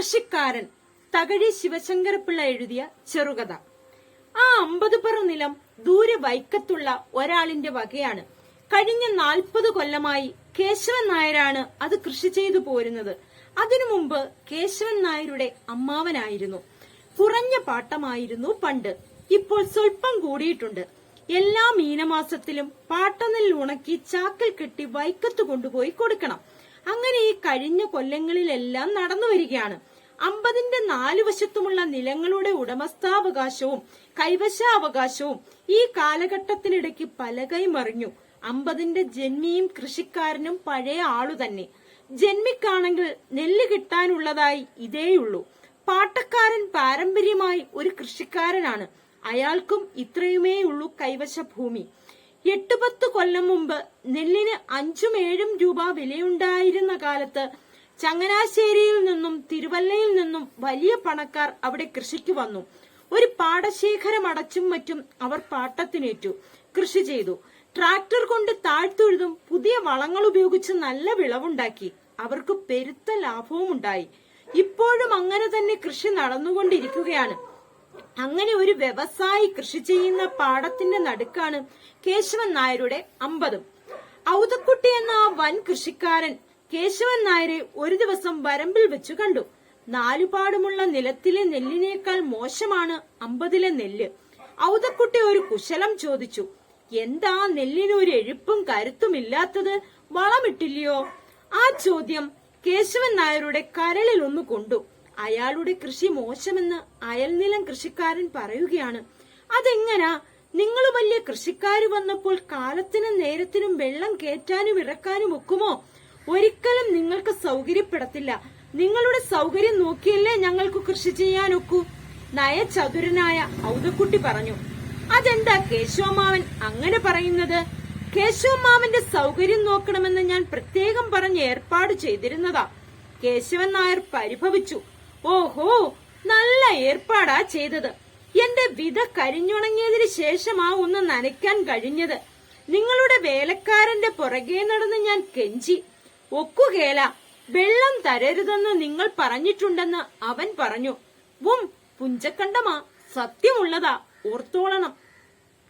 കൃഷിക്കാരൻ തകഴി ശിവശങ്കരപ്പിള്ള എഴുതിയ ചെറുകഥ. ആ 50 പറ നിലം ദൂരെ വൈക്കത്തുള്ള ഒരാളിന്റെ വകയാണ്. കഴിഞ്ഞ 40 കൊല്ലമായി കേശവൻ നായരാണ് അത് കൃഷി ചെയ്തു പോരുന്നത്. അതിനു മുമ്പ് കേശവൻ നായരുടെ അമ്മാവനായിരുന്നു. കുറഞ്ഞ പാട്ടമായിരുന്നു പണ്ട്. ഇപ്പോൾ സ്വല്പം കൂടിയിട്ടുണ്ട്. എല്ലാ മീനമാസത്തിലും പാട്ടനെല്ല് ഉണക്കി ചാക്കിൽ കെട്ടി വൈക്കത്ത് കൊണ്ടുപോയി കൊടുക്കണം. അങ്ങനെ ഈ കഴിഞ്ഞ കൊല്ലങ്ങളിലെല്ലാം നടന്നു വരികയാണ്. 50ന്റെ 4 വശത്തുമുള്ള നിലങ്ങളുടെ ഉടമസ്ഥാവകാശവും കൈവശാവകാശവും ഈ കാലഘട്ടത്തിനിടയ്ക്ക് പലകൈ മറിഞ്ഞു. 50ന്റെ ജന്മിയും കൃഷിക്കാരനും പഴയ ആളു തന്നെ. ജന്മിക്കാണെങ്കിൽ നെല്ല് കിട്ടാനുള്ളതായി ഇതേയുള്ളൂ. പാട്ടക്കാരൻ പാരമ്പര്യമായി ഒരു കൃഷിക്കാരനാണ്. അയാൾക്കും ഇത്രയുമേയുള്ളൂ കൈവശ ഭൂമി. 8-10 കൊല്ലം മുമ്പ് നെല്ലിന് 5-7 രൂപ വിലയുണ്ടായിരുന്ന കാലത്ത് ചങ്ങനാശ്ശേരിയിൽ നിന്നും തിരുവല്ലയിൽ നിന്നും വലിയ പണക്കാർ അവിടെ കൃഷിക്ക് വന്നു. ഒരു പാടശേഖരം അടച്ചും മറ്റും അവർ പാട്ടത്തിനേറ്റു. കൃഷി ചെയ്തു. ട്രാക്ടർ കൊണ്ട് താഴ്ത്തൊഴുതും പുതിയ വളങ്ങൾ ഉപയോഗിച്ച് നല്ല വിളവുണ്ടാക്കി. അവർക്ക് പെരുത്ത ലാഭവും ഉണ്ടായി. ഇപ്പോഴും അങ്ങനെ തന്നെ കൃഷി നടന്നുകൊണ്ടിരിക്കുകയാണ്. അങ്ങനെ ഒരു വ്യവസായി കൃഷി ചെയ്യുന്ന പാടത്തിന്റെ നടുക്കാണ് കേശവൻ നായരുടെ 50. ഔതക്കുട്ടി എന്ന ആ വൻ കൃഷിക്കാരൻ കേശവൻ നായരെ ഒരു ദിവസം വരമ്പിൽ വെച്ചു കണ്ടു. 4 പാടുമുള്ള നിലത്തിലെ നെല്ലിനേക്കാൾ മോശമാണ് 50ലെ നെല്ല്. ഔതക്കുട്ടി ഒരു കുശലം ചോദിച്ചു. എന്താ നെല്ലിന് ഒരു എഴുപ്പും കരുത്തുമില്ലാത്തത്? വളമിട്ടില്ലയോ? ആ ചോദ്യം കേശവൻ നായരുടെ കരളിൽ ഒന്ന് കൊണ്ടു. അയാളുടെ കൃഷി മോശമെന്ന് അയൽനിലം കൃഷിക്കാരൻ പറയുകയാണ്. അതെങ്ങനാ? നിങ്ങൾ വലിയ കൃഷിക്കാര് വന്നപ്പോൾ കാലത്തിനും നേരത്തിനും വെള്ളം കയറ്റാനും ഇറക്കാനും ഒക്കുമോ? ഒരിക്കലും നിങ്ങൾക്ക് സൗകര്യപ്പെടത്തില്ല. നിങ്ങളുടെ സൗകര്യം നോക്കിയല്ലേ ഞങ്ങൾക്ക് കൃഷി ചെയ്യാനൊക്കൂ. നയചതുരനായ ഔതക്കുട്ടി പറഞ്ഞു. അതെന്താ കേശവമാവൻ അങ്ങനെ പറയുന്നത്? കേശവമാവന്റെ സൗകര്യം നോക്കണമെന്ന് ഞാൻ പ്രത്യേകം പറഞ്ഞ് ഏർപ്പാട് ചെയ്തിരുന്നതാ. കേശവൻ നായർ പരിഭവിച്ചു. ഓഹോ, നല്ല ഏർപ്പാടാ ചെയ്തത്. എന്റെ വിത കരിഞ്ഞുണങ്ങിയതിന് ശേഷമാ ഒന്ന് നനയ്ക്കാൻ കഴിഞ്ഞത്. നിങ്ങളുടെ വേലക്കാരന്റെ പുറകെ നടന്ന് ഞാൻ കെഞ്ചി. ഒക്കുകേല, വെള്ളം തരരുതെന്ന് നിങ്ങൾ പറഞ്ഞിട്ടുണ്ടെന്ന് അവൻ പറഞ്ഞു. പുഞ്ചക്കണ്ടമാ, സത്യമുള്ളതാ, ഓർത്തോളണം.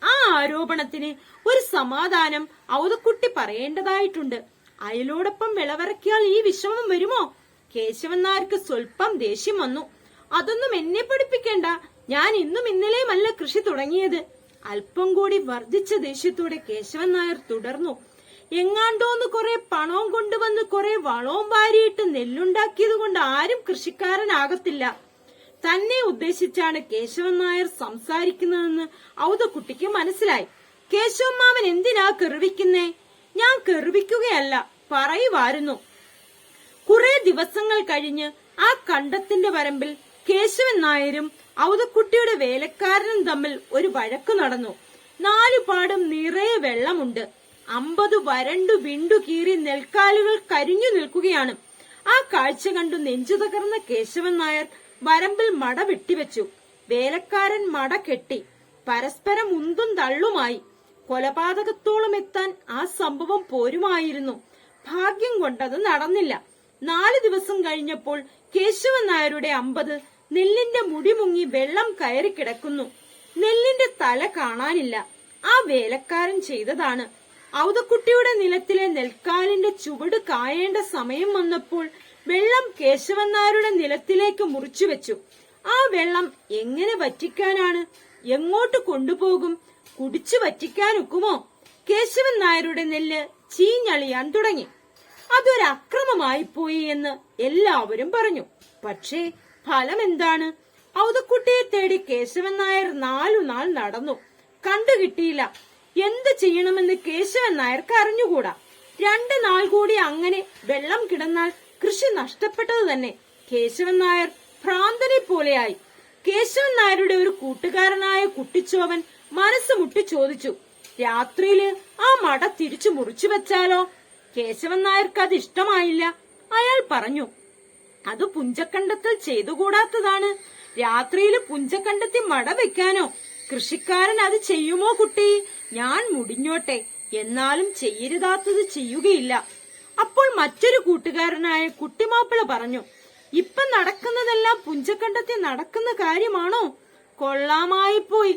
ആ ആരോപണത്തിന് ഒരു സമാധാനം ഔതക്കുട്ടി പറയേണ്ടതായിട്ടുണ്ട്. അയലോടൊപ്പം വിളവിറക്കിയാൽ ഈ വിഷമം വരുമോ? കേശവൻ നായർക്ക് സ്വല്പം ദേഷ്യം വന്നു. അതൊന്നും എന്നെ പഠിപ്പിക്കേണ്ട. ഞാൻ ഇന്നും ഇന്നലെയുമല്ല കൃഷി തുടങ്ങിയത്. അല്പം കൂടി വർദ്ധിച്ച ദേഷ്യത്തോടെ കേശവൻ നായർ തുടർന്നു. എങ്ങാണ്ടോന്ന് കുറെ പണവും കൊണ്ടുവന്ന് കുറെ വളവും വാരിയിട്ട് നെല്ലുണ്ടാക്കിയത് കൊണ്ട് ആരും കൃഷിക്കാരനാകത്തില്ല. തന്നെ ഉദ്ദേശിച്ചാണ് കേശവൻ നായർ സംസാരിക്കുന്നതെന്ന് ഔതക്കുട്ടിക്ക് മനസ്സിലായി. കേശവമാവൻ എന്തിനാ കെറുവിക്കുന്നേ? ഞാൻ കെറുവിക്കുകയല്ല, പറയുവായിരുന്നു. കുറെ ദിവസങ്ങൾ കഴിഞ്ഞ് ആ കണ്ടത്തിന്റെ വരമ്പിൽ കേശവൻ നായരും ഔതക്കുട്ടിയുടെ വേലക്കാരനും തമ്മിൽ ഒരു വഴക്കു നടന്നു. 4 പാടും നിറയെ വെള്ളമുണ്ട്. 50 വരണ്ടു വിണ്ടു കീറി നെൽക്കാലുകൾ കരിഞ്ഞു നിൽക്കുകയാണ്. ആ കാഴ്ച കണ്ടു നെഞ്ചു തകർന്ന കേശവൻ നായർ വരമ്പിൽ മട വെട്ടിവെച്ചു. വേലക്കാരൻ മട കെട്ടി. പരസ്പരം ഉന്തും തള്ളുമായി. കൊലപാതകത്തോളം എത്താൻ ആ സംഭവം പോരുമായിരുന്നു. ഭാഗ്യം കൊണ്ടത് നടന്നില്ല. 4 ദിവസം കഴിഞ്ഞപ്പോൾ കേശവൻ നായരുടെ 50 നെല്ലിന്റെ മുടി മുങ്ങി വെള്ളം കയറി കിടക്കുന്നു. നെല്ലിന്റെ തല കാണാനില്ല. ആ വേലക്കാരൻ ചെയ്തതാണ്. ഔതക്കുട്ടിയുടെ നിലത്തിലെ നെൽക്കാലിന്റെ ചുവട് കായേണ്ട സമയം വന്നപ്പോൾ വെള്ളം കേശവൻ നായരുടെ നിലത്തിലേക്ക് മുറിച്ചുവെച്ചു. ആ വെള്ളം എങ്ങനെ വറ്റിക്കാനാണ്? എങ്ങോട്ട് കൊണ്ടുപോകും? കുടിച്ചു വറ്റിക്കാനൊക്കുമോ? കേശവൻ നായരുടെ നെല്ല് ചീഞ്ഞളിയാൻ തുടങ്ങി. അതൊരു അക്രമമായി പോയി എന്ന് എല്ലാവരും പറഞ്ഞു. പക്ഷേ ഫലം എന്താണ്? ഔതക്കുട്ടിയെ തേടി കേശവൻ നായർ 4 നാൾ നടന്നു. കണ്ടുകിട്ടിയില്ല. എന്ത് ചെയ്യണമെന്ന് കേശവൻ നായർക്ക് അറിഞ്ഞുകൂടാ. 2 നാൾ കൂടി അങ്ങനെ വെള്ളം കിടന്നാൽ കൃഷി നഷ്ടപ്പെട്ടത് തന്നെ. കേശവൻ നായർ ഭ്രാന്തനെ പോലെയായി. കേശവൻ നായരുടെ ഒരു കൂട്ടുകാരനായ കുട്ടിച്ചോവൻ മനസ്സ് മുട്ടി ചോദിച്ചു, രാത്രിയില് ആ മട തിരിച്ചു മുറിച്ചു വെച്ചാലോ? കേശവൻ നായർക്ക് അത് ഇഷ്ടമായില്ല. അയാൾ പറഞ്ഞു, അത് പുഞ്ചക്കണ്ടത്തിൽ ചെയ്തുകൂടാത്തതാണ്. രാത്രിയില് പുഞ്ചക്കണ്ടത്തിൽ മട വെക്കാനോ? കൃഷിക്കാരൻ അത് ചെയ്യുമോ കുട്ടി? ഞാൻ മുടിഞ്ഞോട്ടെ, എന്നാലും ചെയ്യരുതാത്തത് ചെയ്യുകയില്ല. അപ്പോൾ മറ്റൊരു കൂട്ടുകാരനായ കുട്ടിമാപ്പിള പറഞ്ഞു, ഇപ്പൊ നടക്കുന്നതെല്ലാം പുഞ്ചക്കണ്ടത്തിൽ നടക്കുന്ന കാര്യമാണോ? കൊള്ളാമായി പോയി.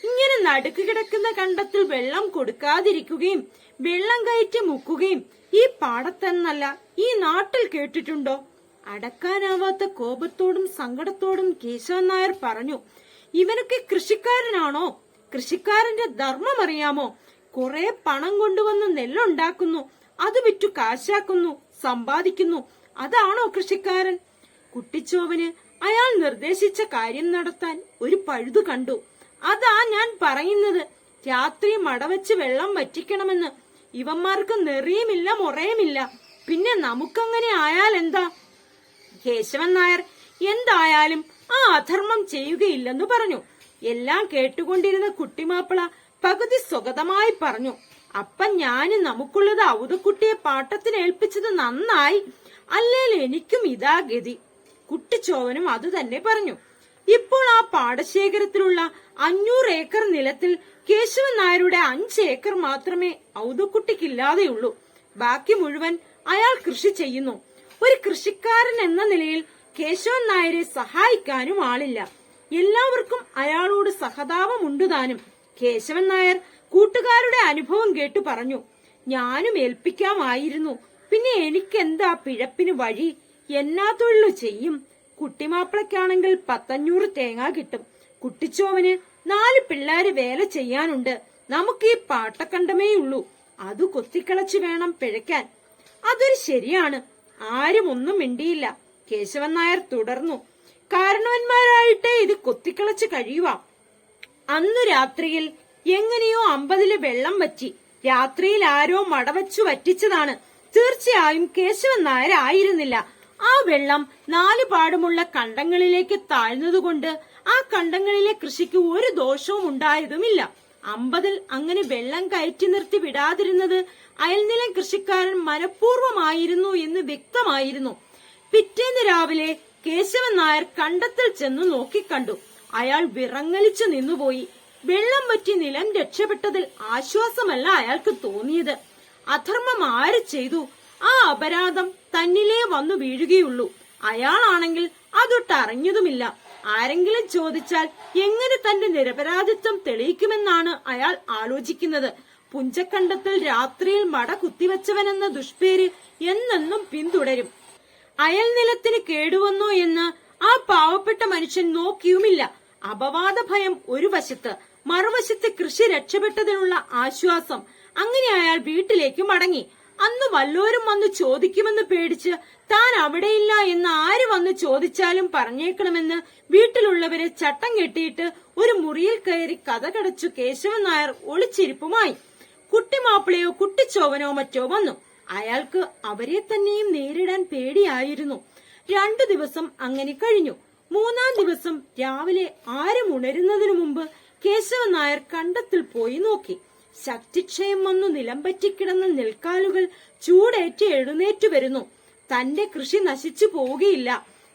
ഇങ്ങനെ നടുക്ക് കിടക്കുന്ന കണ്ടത്തിൽ വെള്ളം കൊടുക്കാതിരിക്കുകയും വെള്ളം കയറ്റി മുക്കുകയും ഈ പാടത്തെന്നല്ല ഈ നാട്ടിൽ കേട്ടിട്ടുണ്ടോ? അടക്കാനാവാത്ത കോപത്തോടും സങ്കടത്തോടും കേശവൻ നായർ പറഞ്ഞു, ഇവനൊക്കെ കൃഷിക്കാരനാണോ? കൃഷിക്കാരന്റെ ധർമ്മം അറിയാമോ? കുറെ പണം കൊണ്ടുവന്ന് നെല്ലുണ്ടാക്കുന്നു, അത് വിറ്റു കാശാക്കുന്നു, സമ്പാദിക്കുന്നു. അതാണോ കൃഷിക്കാരൻ? കുട്ടിച്ചോവന് അയാൾ നിർദ്ദേശിച്ച കാര്യം നടത്താൻ ഒരു പഴുതു കണ്ടു. അതാ ഞാൻ പറയുന്നത്, രാത്രി മടവച്ച് വെള്ളം വറ്റിക്കണമെന്ന്. ഇവന്മാർക്ക് നെറിയുമില്ല മുറയുമില്ല, പിന്നെ നമുക്കങ്ങനെ ആയാൽ എന്താ? കേശവൻ നായർ എന്തായാലും ആ അധർമ്മം ചെയ്യുകയില്ലെന്നു പറഞ്ഞു. എല്ലാം കേട്ടുകൊണ്ടിരുന്ന കുട്ടിമാപ്പിള പകുതി സ്വഗതമായി പറഞ്ഞു, അപ്പം ഞാന് നമുക്കുള്ളത് ഔതക്കുട്ടിയെ പാട്ടത്തിന് ഏൽപ്പിച്ചത് നന്നായി, അല്ലേൽ എനിക്കും ഇതാ ഗതി. കുട്ടിച്ചോവനും അത് തന്നെ പറഞ്ഞു. ഇപ്പോൾ ആ പാടശേഖരത്തിലുള്ള 500 ഏക്കർ നിലത്തിൽ കേശവൻ നായരുടെ 5 ഏക്കർ മാത്രമേ ഔതക്കുട്ടിക്കില്ലാതെയുള്ളൂ. ബാക്കി മുഴുവൻ അയാൾ കൃഷി ചെയ്യുന്നു. ഒരു കൃഷിക്കാരൻ എന്ന നിലയിൽ കേശവൻ നായരെ സഹായിക്കാനും ആളില്ല. എല്ലാവർക്കും അയാളോട് സഹതാപമുണ്ട് താനും. കേശവൻ നായർ കൂട്ടുകാരുടെ അനുഭവം കേട്ടു പറഞ്ഞു, ഞാനും ഏൽപ്പിക്കാമായിരുന്നു, പിന്നെ എനിക്കെന്താ പിഴപ്പിന് വഴി? എന്നാ തൊഴിലു ചെയ്യും? കുട്ടിമാപ്പിളക്കാണെങ്കിൽ 500 തേങ്ങ കിട്ടും. കുട്ടിച്ചോവന് 4 പിള്ളേര് വേല ചെയ്യാനുണ്ട്. നമുക്ക് ഈ പാട്ടക്കണ്ടമേയുള്ളൂ, അത് കൊത്തിക്കളച്ച് വേണം പിഴയ്ക്കാൻ. അതൊരു ശരിയാണ്. ആരും ഒന്നും മിണ്ടിയില്ല. കേശവൻ നായർ തുടർന്നു, കാരണവന്മാരായിട്ടേ ഇത് കൊത്തിക്കളച്ച് കഴിയുക. അന്നു രാത്രിയിൽ എങ്ങനെയോ 50 വെള്ളം വറ്റി. രാത്രിയിൽ ആരോ മടവച്ചു വറ്റിച്ചതാണ്. തീർച്ചയായും കേശവൻ നായർ ആയിരുന്നില്ല. ആ വെള്ളം 4 പാടുമുള്ള കണ്ടങ്ങളിലേക്ക് താഴ്ന്നതുകൊണ്ട് ആ കണ്ടങ്ങളിലെ കൃഷിക്ക് ഒരു ദോഷവും ഉണ്ടായതുമില്ല. 50 അങ്ങനെ വെള്ളം കയറ്റി നിർത്തി വിടാതിരുന്നത് അയൽനിലം കൃഷിക്കാരൻ മനഃപൂർവ്വമായിരുന്നു എന്ന് വ്യക്തമായിരുന്നു. പിറ്റേന്ന് രാവിലെ കേശവൻ നായർ കണ്ടത്തിൽ ചെന്ന് നോക്കിക്കണ്ടു. അയാൾ വിറങ്ങലിച്ചു നിന്നുപോയി. വെള്ളം വറ്റി നിലം രക്ഷപ്പെട്ടതിൽ ആശ്വാസമല്ല അയാൾക്ക് തോന്നിയത്. അധർമ്മം ആര് ചെയ്തു? ആ അപരാധം തന്നിലേ വന്നു വീഴുകയുള്ളൂ. അയാളാണെങ്കിൽ അതൊട്ടറിഞ്ഞതുമില്ല. ആരെങ്കിലും ചോദിച്ചാൽ എങ്ങനെ തന്റെ നിരപരാധിത്വം തെളിയിക്കുമെന്നാണ് അയാൾ ആലോചിക്കുന്നത്. പുഞ്ചക്കണ്ടത്തിൽ രാത്രിയിൽ മട കുത്തിവെച്ചവനെന്ന ദുഷ്പേര് എന്നെന്നും പിന്തുടരും. അയൽനിലത്തിന് കേടുവന്നോ എന്ന് ആ പാവപ്പെട്ട മനുഷ്യൻ നോക്കിയുമില്ല. അപവാദ ഭയം ഒരു വശത്ത്, മറുവശത്ത് കൃഷി രക്ഷപ്പെട്ടതിനുള്ള ആശ്വാസം. അങ്ങനെ അയാൾ വീട്ടിലേക്ക് മടങ്ങി. അന്ന് വല്ലോരും വന്ന് ചോദിക്കുമെന്ന് പേടിച്ച് താൻ അവിടെയില്ല എന്ന് ആര് വന്ന് ചോദിച്ചാലും പറഞ്ഞേക്കണമെന്ന് വീട്ടിലുള്ളവരെ ചട്ടം കെട്ടിയിട്ട് ഒരു മുറിയിൽ കയറി കതകടച്ചു കേശവൻ നായർ ഒളിച്ചിരിപ്പുമായി. കുട്ടിമാപ്പിളയോ കുട്ടിച്ചോവനോ മറ്റോ വന്നു. അയാൾക്ക് അവരെ തന്നെയും നേരിടാൻ പേടിയായിരുന്നു. 2 ദിവസം അങ്ങനെ കഴിഞ്ഞു. 3-ാം ദിവസം രാവിലെ ആരും ഉണരുന്നതിനു മുമ്പ് കേശവൻ നായർ കണ്ടത്തിൽ പോയി നോക്കി. ശക്തിക്ഷയം വന്നു നിലംപറ്റിക്കിടന്ന നെൽക്കാലുകൾ ചൂടേറ്റ് എഴുന്നേറ്റു വരുന്നു. തന്റെ കൃഷി നശിച്ചു പോവുകയില്ല.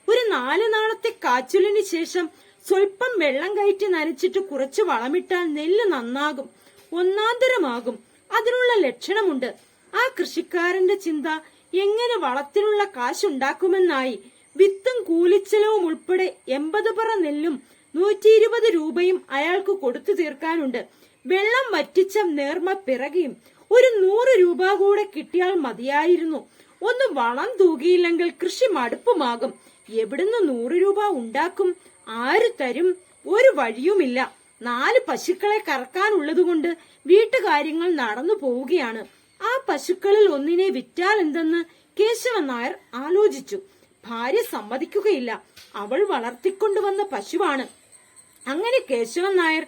ഒരു 4 നാളത്തെ കാച്ചുലിന് ശേഷം സ്വൽപ്പം വെള്ളം കയറ്റി നനച്ചിട്ട് കുറച്ച് വളമിട്ടാൽ നെല്ല് നന്നാകും, ഒന്നാന്തരമാകും. അതിനുള്ള ലക്ഷണമുണ്ട്. ആ കൃഷിക്കാരന്റെ ചിന്ത എങ്ങനെ വളത്തിനുള്ള കാശുണ്ടാക്കുമെന്നായി. വിത്തും കൂലിച്ചെലവും ഉൾപ്പെടെ 80 പറ നെല്ലും 120 രൂപയും അയാൾക്ക് കൊടുത്തു തീർക്കാനുണ്ട്. വെള്ളം വറ്റിച്ച നേർമ പിറകിയും ഒരു 100 രൂപ കൂടെ കിട്ടിയാൽ മതിയായിരുന്നു. ഒന്ന് വളം തൂകിയില്ലെങ്കിൽ കൃഷി മടുപ്പുമാകും. എവിടുന്ന് 100 രൂപ ഉണ്ടാക്കും? ആര് തരും? ഒരു വഴിയുമില്ല. 4 പശുക്കളെ കറക്കാനുള്ളതുകൊണ്ട് വീട്ടുകാര്യങ്ങൾ നടന്നു പോവുകയാണ്. ആ പശുക്കളിൽ ഒന്നിനെ വിറ്റാൽ എന്തെന്ന് കേശവൻ നായർ ആലോചിച്ചു. ഭാര്യ സമ്മതിക്കുകയില്ല. അവൾ വളർത്തിക്കൊണ്ടുവന്ന പശുവാണ്. അങ്ങനെ കേശവൻ നായർ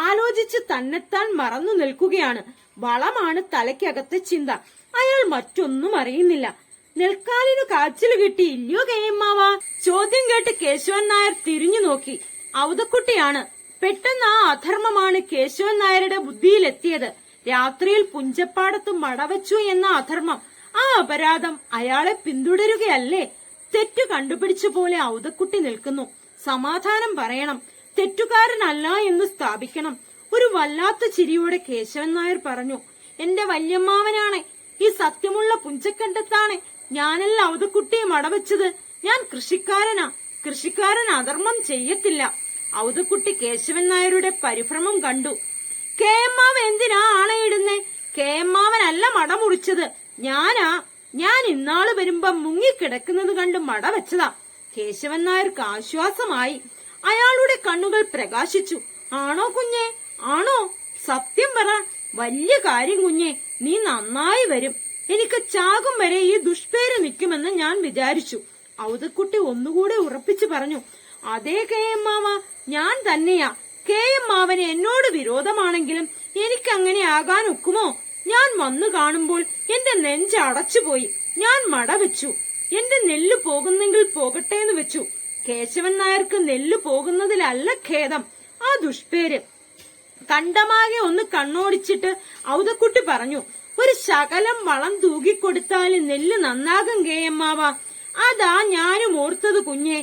ആലോചിച്ച് തന്നെത്താൻ മറന്നു നിൽക്കുകയാണ്. വളമാണ് തലയ്ക്കകത്തെ ചിന്ത. അയാൾ മറ്റൊന്നും അറിയുന്നില്ല. നെൽക്കാലിനു കാച്ചിൽ കിട്ടി ഇല്ലയോ കേയമ്മാവ? ചോദ്യം കേട്ട് കേശവൻ നായർ തിരിഞ്ഞു നോക്കി. ഔതക്കുട്ടിയാണ്. പെട്ടെന്ന് ആ അധർമ്മമാണ് കേശവൻ നായരുടെ ബുദ്ധിയിലെത്തിയത്. രാത്രിയിൽ പുഞ്ചപ്പാടത്ത് മടവച്ചു എന്ന അധർമ്മം, ആ അപരാധം അയാളെ പിന്തുടരുകയല്ലേ? തെറ്റു കണ്ടുപിടിച്ച പോലെ ഔതക്കുട്ടി നിൽക്കുന്നു. സമാധാനം പറയണം, തെറ്റുകാരനല്ല എന്ന് സ്ഥാപിക്കണം. ഒരു വല്ലാത്ത ചിരിയോടെ കേശവൻ നായർ പറഞ്ഞു, എന്റെ വല്യമ്മാവനാണ് ഈ സത്യമുള്ള പുഞ്ചക്കണ്ടത്താണ് ഞാനല്ല ഔതക്കുട്ടിയെ മടവച്ചത്. ഞാൻ കൃഷിക്കാരൻ അധർമ്മം ചെയ്യത്തില്ല. ഔതുക്കുട്ടി കേശവൻ നായരുടെ പരിഭ്രമം കണ്ടു. കേമ്മാവ് എന്തിനാ ആണയിടുന്നേ? കേമ്മാവനല്ല മട മുറിച്ചത്, ഞാൻ ഇന്നാള് വരുമ്പം മുങ്ങിക്കിടക്കുന്നത് കണ്ട് മട വെച്ചതാ. കേശവൻ നായർക്ക് ആശ്വാസമായി. അയാളുടെ കണ്ണുകൾ പ്രകാശിച്ചു. ആണോ കുഞ്ഞെ, ആണോ? സത്യം പറ. വലിയ കാര്യം കുഞ്ഞെ, നീ നന്നായി വരും. എനിക്ക് ചാകും വരെ ഈ ദുഷ്പേര് നിൽക്കുമെന്ന് ഞാൻ വിചാരിച്ചു. ഔതക്കുട്ടി ഒന്നുകൂടെ ഉറപ്പിച്ചു പറഞ്ഞു. അതേ കേയമ്മാവ, ഞാൻ തന്നെയാ. കേയമ്മാവന് എന്നോട് വിരോധമാണെങ്കിലും എനിക്കങ്ങനെ ആകാൻ ഒക്കുമോ? ഞാൻ വന്നു കാണുമ്പോൾ എന്റെ നെഞ്ച് അടച്ചുപോയി. ഞാൻ മട വെച്ചു. എന്റെ നെല്ല് പോകുന്നെങ്കിൽ പോകട്ടെ എന്ന് വെച്ചു. കേശവൻ നായർക്ക് നെല്ല് പോകുന്നതിലല്ല ഖേദം, ആ ദുഷ്പേര്. കണ്ടമാകെ ഒന്ന് കണ്ണോടിച്ചിട്ട് ഔതക്കുട്ടി പറഞ്ഞു. ഒരു ശകലം വളം തൂകിക്കൊടുത്താൽ നെല്ല് നന്നാകും കേയമ്മാവ. അതാ ഞാനും ഓർത്തത് കുഞ്ഞെ.